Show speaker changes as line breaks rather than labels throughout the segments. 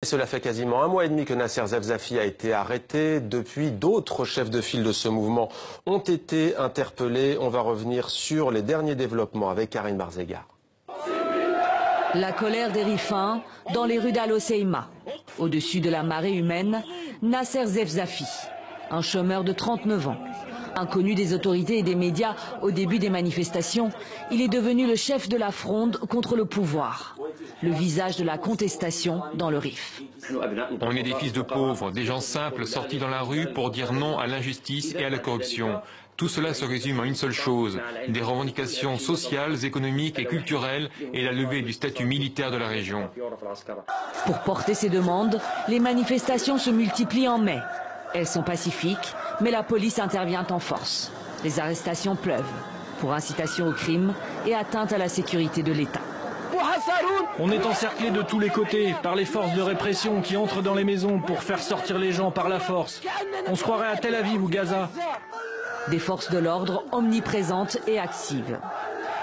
Cela fait quasiment un mois et demi que Nasser Zefzafi a été arrêté. Depuis, d'autres chefs de file de ce mouvement ont été interpellés. On va revenir sur les derniers développements avec Karine Barzega.
La colère des Rifins dans les rues d'Al-Hoceima. Au-dessus de la marée humaine, Nasser Zefzafi, un chômeur de 39 ans. Inconnu des autorités et des médias au début des manifestations, il est devenu le chef de la fronde contre le pouvoir. Le visage de la contestation dans le Rif.
On est des fils de pauvres, des gens simples sortis dans la rue pour dire non à l'injustice et à la corruption. Tout cela se résume en une seule chose, des revendications sociales, économiques et culturelles et la levée du statut militaire de la région.
Pour porter ces demandes, les manifestations se multiplient en mai. Elles sont pacifiques, mais la police intervient en force. Les arrestations pleuvent pour incitation au crime et atteinte à la sécurité de l'État.
On est encerclé de tous les côtés par les forces de répression qui entrent dans les maisons pour faire sortir les gens par la force. On se croirait à Tel Aviv ou Gaza.
Des forces de l'ordre omniprésentes et actives.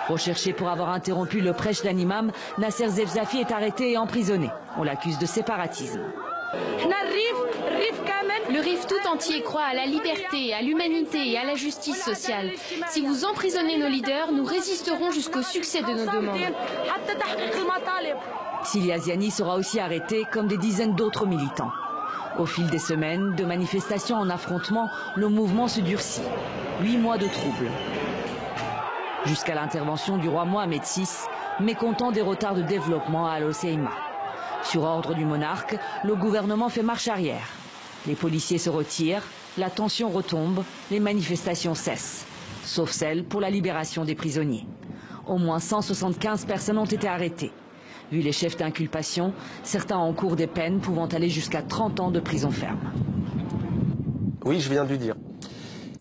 Recherché pour avoir interrompu le prêche d'un imam, Nasser Zefzafi est arrêté et emprisonné. On l'accuse de séparatisme.
Le Rif tout entier croit à la liberté, à l'humanité et à la justice sociale. Si vous emprisonnez nos leaders, nous résisterons jusqu'au succès de nos demandes.
Sili Aziani sera aussi arrêté comme des dizaines d'autres militants. Au fil des semaines, de manifestations en affrontement, le mouvement se durcit. 8 mois de troubles. Jusqu'à l'intervention du roi Mohamed VI, mécontent des retards de développement à Al-Hoceima. Sur ordre du monarque, le gouvernement fait marche arrière. Les policiers se retirent, la tension retombe, les manifestations cessent. Sauf celle pour la libération des prisonniers. Au moins 175 personnes ont été arrêtées. Vu les chefs d'inculpation, certains encourent des peines pouvant aller jusqu'à 30 ans de prison ferme.
Oui, je viens de lui dire.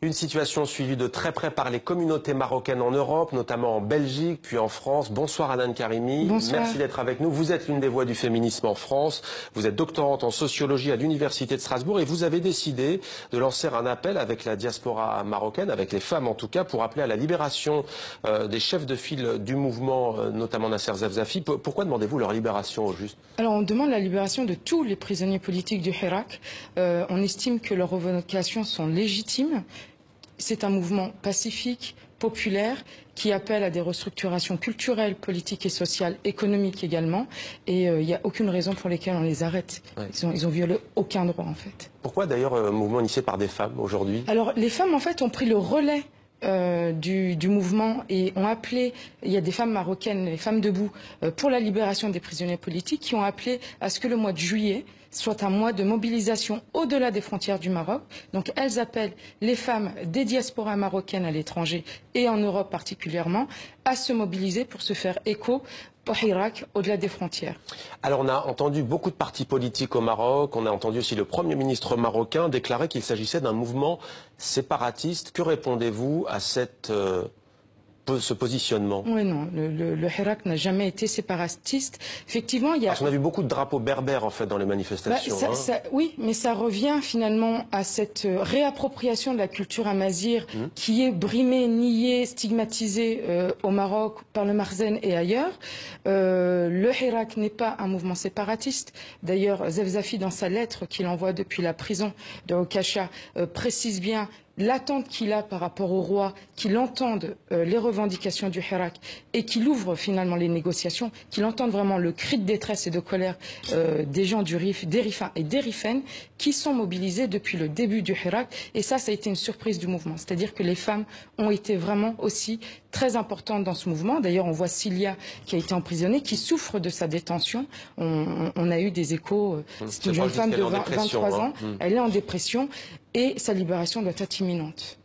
Une situation suivie de très près par les communautés marocaines en Europe, notamment en Belgique, puis en France. Bonsoir Hanan Karimi.
Bonsoir.
Merci d'être avec nous. Vous êtes l'une des voix du féminisme en France. Vous êtes doctorante en sociologie à l'Université de Strasbourg et vous avez décidé de lancer un appel avec la diaspora marocaine, avec les femmes en tout cas, pour appeler à la libération des chefs de file du mouvement, notamment Nasser Zefzafi. Pourquoi demandez-vous leur libération au juste?
Alors on demande la libération de tous les prisonniers politiques du Hirak. On estime que leurs revendications sont légitimes. C'est un mouvement pacifique, populaire, qui appelle à des restructurations culturelles, politiques et sociales, économiques également. Et il n'y a aucune raison pour laquelle on les arrête.
Ouais.
Ils ont violé aucun droit en fait.
Pourquoi d'ailleurs un mouvement initié par des femmes aujourd'hui?
Alors les femmes en fait ont pris le relais du mouvement et ont appelé, il y a des femmes marocaines, les femmes debout, pour la libération des prisonniers politiques, qui ont appelé à ce que le mois de juillet soit un mois de mobilisation au-delà des frontières du Maroc. Donc elles appellent les femmes des diasporas marocaines à l'étranger et en Europe particulièrement à se mobiliser pour se faire écho au Hirak, au-delà des frontières.
Alors on a entendu beaucoup de partis politiques au Maroc, on a entendu aussi le Premier ministre marocain déclarer qu'il s'agissait d'un mouvement séparatiste. Que répondez-vous à ce positionnement?
Oui, non, le Hirak n'a jamais été séparatiste. Effectivement, il y a...
Parce qu'on a vu beaucoup de drapeaux berbères en fait dans les manifestations.
Oui, mais ça revient finalement à cette réappropriation de la culture amazigh qui est brimée, niée, stigmatisée au Maroc, par le Marzen et ailleurs. Le Hirak n'est pas un mouvement séparatiste. D'ailleurs, Zefzafi, dans sa lettre qu'il envoie depuis la prison de Okasha, précise bien l'attente qu'il a par rapport au roi, qu'il entende les revendications du Hirak et qu'il ouvre finalement les négociations, qu'il entende vraiment le cri de détresse et de colère des gens du Rif, des Rifins et des Rifaines qui sont mobilisés depuis le début du Hirak. Et ça a été une surprise du mouvement. C'est-à-dire que les femmes ont été vraiment aussi très importantes dans ce mouvement. D'ailleurs, on voit Cilia qui a été emprisonnée, qui souffre de sa détention. On a eu des échos. C'est une jeune femme de 23 ans. Elle est en dépression. Et sa libération doit être imminente.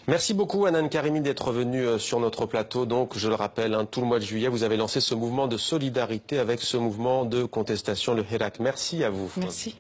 Merci beaucoup Hanan Karimi d'être venue sur notre plateau. Donc, je le rappelle, tout le mois de juillet, vous avez lancé ce mouvement de solidarité avec ce mouvement de contestation, le Hirak. Merci à vous.
Merci.